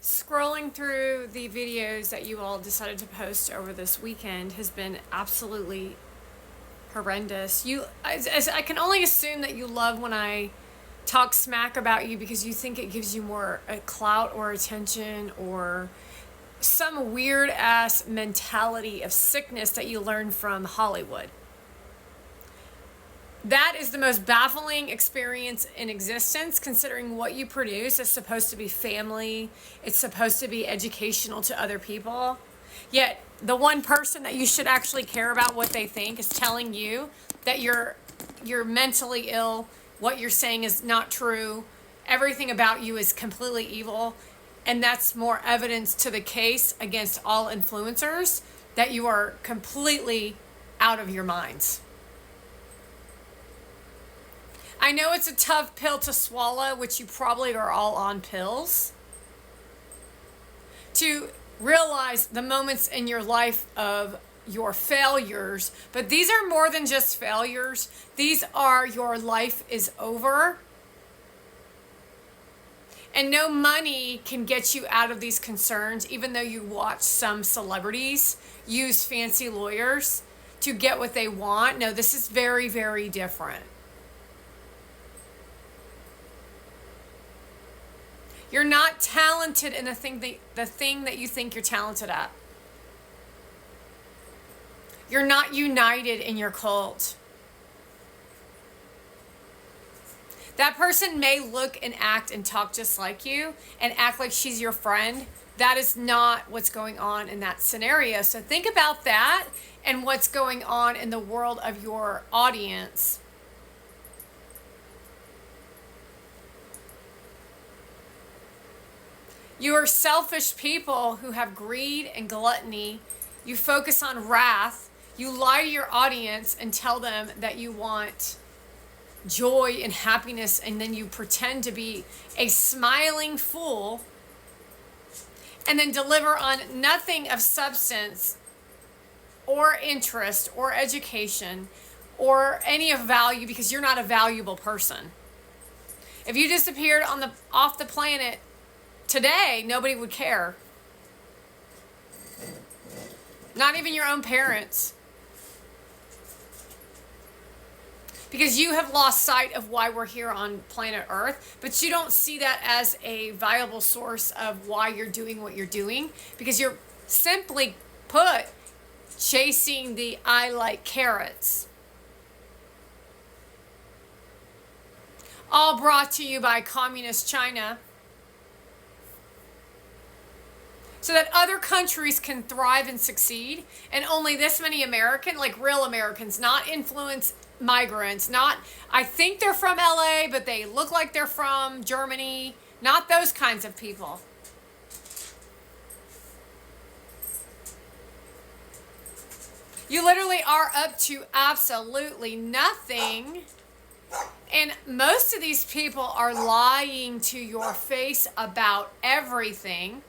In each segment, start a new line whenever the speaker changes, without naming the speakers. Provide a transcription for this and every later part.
Scrolling through the videos that you all decided to post over this weekend has been absolutely horrendous. I can only assume that you love when I talk smack about you because you think it gives you more clout or attention or some weird ass mentality of sickness that you learn from Hollywood. That is the most baffling experience in existence, considering what you produce is supposed to be family, it's supposed to be educational to other people. Yet, the one person that you should actually care about what they think is telling you that you're mentally ill, what you're saying is not true, everything about you is completely evil, and that's more evidence to the case against all influencers that you are completely out of your minds. I know it's a tough pill to swallow, which you probably are all on pills, to realize the moments in your life of your failures, but these are more than just failures. These are your life is over. And no money can get you out of these concerns, even though you watch some celebrities use fancy lawyers to get what they want. No, this is very, very different. You're not talented in the thing that you think you're talented at. You're not united in your cult. That person may look and act and talk just like you and act like she's your friend. That is not what's going on in that scenario. So think about that and what's going on in the world of your audience. You are selfish people who have greed and gluttony. You focus on wrath. You lie to your audience and tell them that you want joy and happiness, and then you pretend to be a smiling fool and then deliver on nothing of substance or interest or education or any of value because you're not a valuable person. If you disappeared off the planet today, nobody would care. Not even your own parents. Because you have lost sight of why we're here on planet Earth, but you don't see that as a viable source of why you're doing what you're doing, because you're simply put chasing the I like carrots. All brought to you by Communist China, so that other countries can thrive and succeed, and only this many like real Americans, not influence migrants, not, I think they're from LA, but they look like they're from Germany, not those kinds of people. You literally are up to absolutely nothing. And most of these people are lying to your face about everything.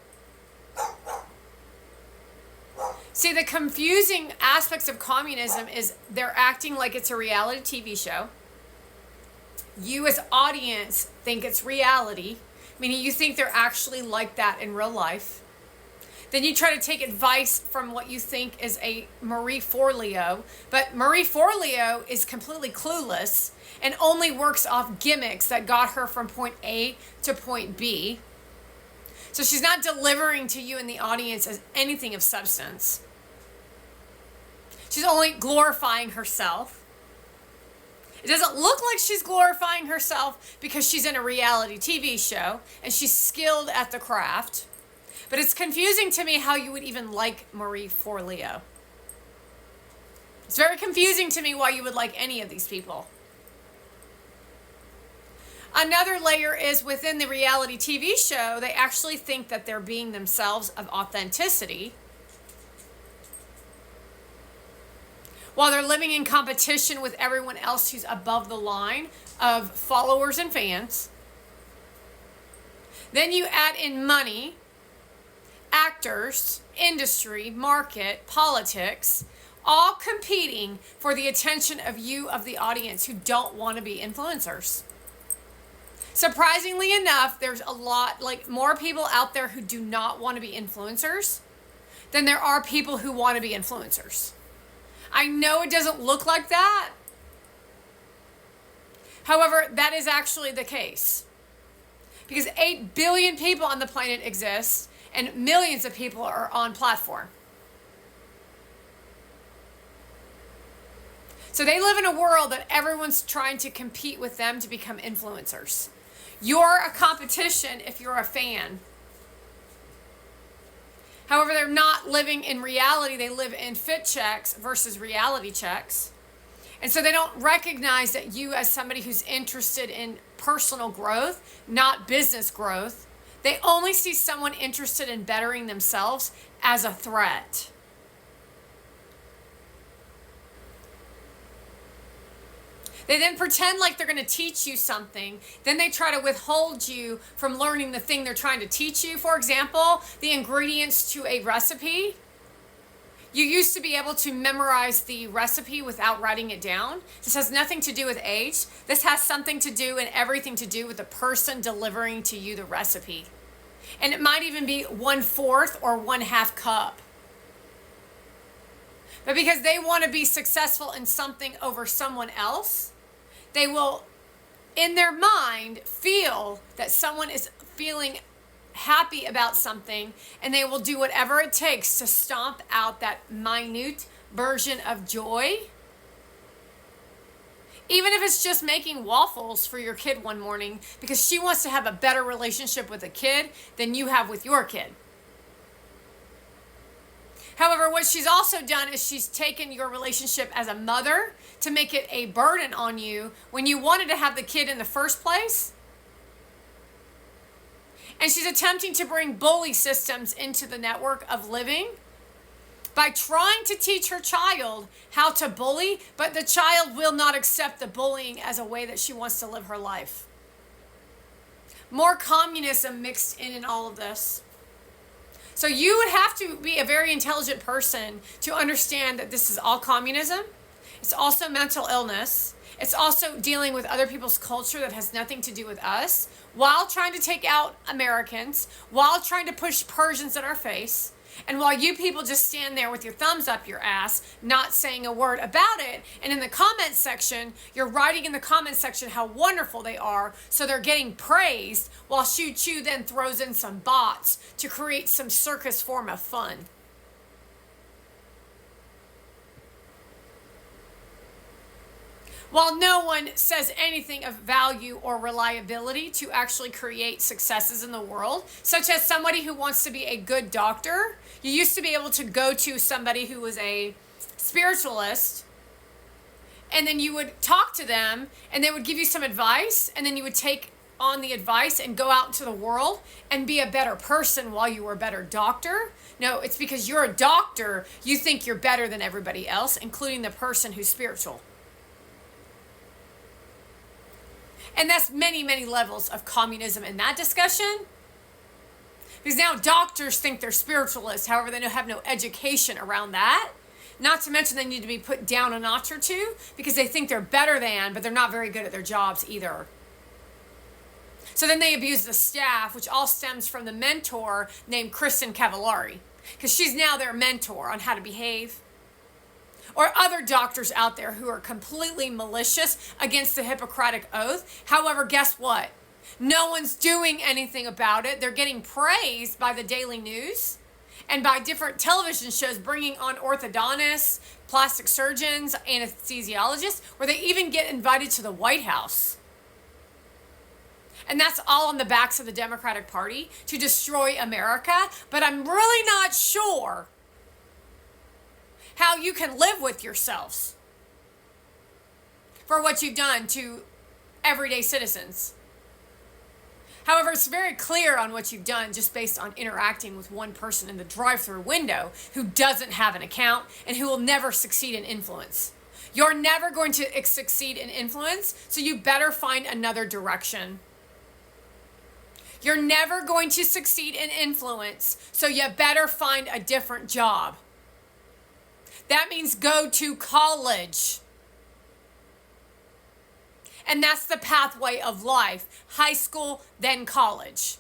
See, the confusing aspects of communism is they're acting like it's a reality TV show. You as audience think it's reality, meaning you think they're actually like that in real life. Then you try to take advice from what you think is a Marie Forleo, but Marie Forleo is completely clueless and only works off gimmicks that got her from point A to point B. So she's not delivering to you in the audience as anything of substance. She's only glorifying herself. It doesn't look like she's glorifying herself because she's in a reality TV show and she's skilled at the craft. But it's confusing to me how you would even like Marie Forleo. It's very confusing to me why you would like any of these people. Another layer is within the reality TV show, they actually think that they're being themselves of authenticity, while they're living in competition with everyone else who's above the line of followers and fans. Then you add in money, actors, industry, market, politics, all competing for the attention of you, of the audience, who don't want to be influencers. Surprisingly enough, there's a lot, like more people out there who do not want to be influencers than there are people who want to be influencers. I know it doesn't look like that. However, that is actually the case. Because 8 billion people on the planet exist and millions of people are on platform. So they live in a world that everyone's trying to compete with them to become influencers. You're a competition if you're a fan. However, they're not living in reality. They live in fit checks versus reality checks. And so they don't recognize that you as somebody who's interested in personal growth, not business growth. They only see someone interested in bettering themselves as a threat. They then pretend like they're going to teach you something. Then they try to withhold you from learning the thing they're trying to teach you. For example, the ingredients to a recipe. You used to be able to memorize the recipe without writing it down. This has nothing to do with age. This has something to do and everything to do with the person delivering to you the recipe. And it might even be 1/4 or 1/2 cup. But because they want to be successful in something over someone else, they will, in their mind, feel that someone is feeling happy about something, and they will do whatever it takes to stomp out that minute version of joy. Even if it's just making waffles for your kid one morning because she wants to have a better relationship with a kid than you have with your kid. However, what she's also done is she's taken your relationship as a mother to make it a burden on you when you wanted to have the kid in the first place. And she's attempting to bring bully systems into the network of living by trying to teach her child how to bully, but the child will not accept the bullying as a way that she wants to live her life. More communism mixed in all of this. So you would have to be a very intelligent person to understand that this is all communism. It's also mental illness. It's also dealing with other people's culture that has nothing to do with us, while trying to take out Americans, while trying to push Persians in our face, and while you people just stand there with your thumbs up your ass, not saying a word about it. And in the comment section, you're writing in the comment section how wonderful they are, so they're getting praised, while Shu Chu then throws in some bots to create some circus form of fun. While no one says anything of value or reliability to actually create successes in the world, such as somebody who wants to be a good doctor, you used to be able to go to somebody who was a spiritualist, and then you would talk to them, and they would give you some advice, and then you would take on the advice and go out into the world and be a better person while you were a better doctor. No, it's because you're a doctor, you think you're better than everybody else, including the person who's spiritual. And that's many, many levels of communism in that discussion. Because now doctors think they're spiritualists. However, they have no education around that. Not to mention they need to be put down a notch or two because they think they're better than, but they're not very good at their jobs either. So then they abuse the staff, which all stems from the mentor named Kristen Cavallari. Because she's now their mentor on how to behave. Or other doctors out there who are completely malicious against the Hippocratic Oath. However, guess what? No one's doing anything about it. They're getting praised by the Daily News and by different television shows bringing on orthodontists, plastic surgeons, anesthesiologists, where they even get invited to the White House. And that's all on the backs of the Democratic Party to destroy America. But I'm really not sure how you can live with yourselves for what you've done to everyday citizens. However, it's very clear on what you've done just based on interacting with one person in the drive-through window who doesn't have an account and who will never succeed in influence. You're never going to succeed in influence, so you better find another direction. You're never going to succeed in influence, so you better find a different job. That means go to college. And that's the pathway of life. High school, then college.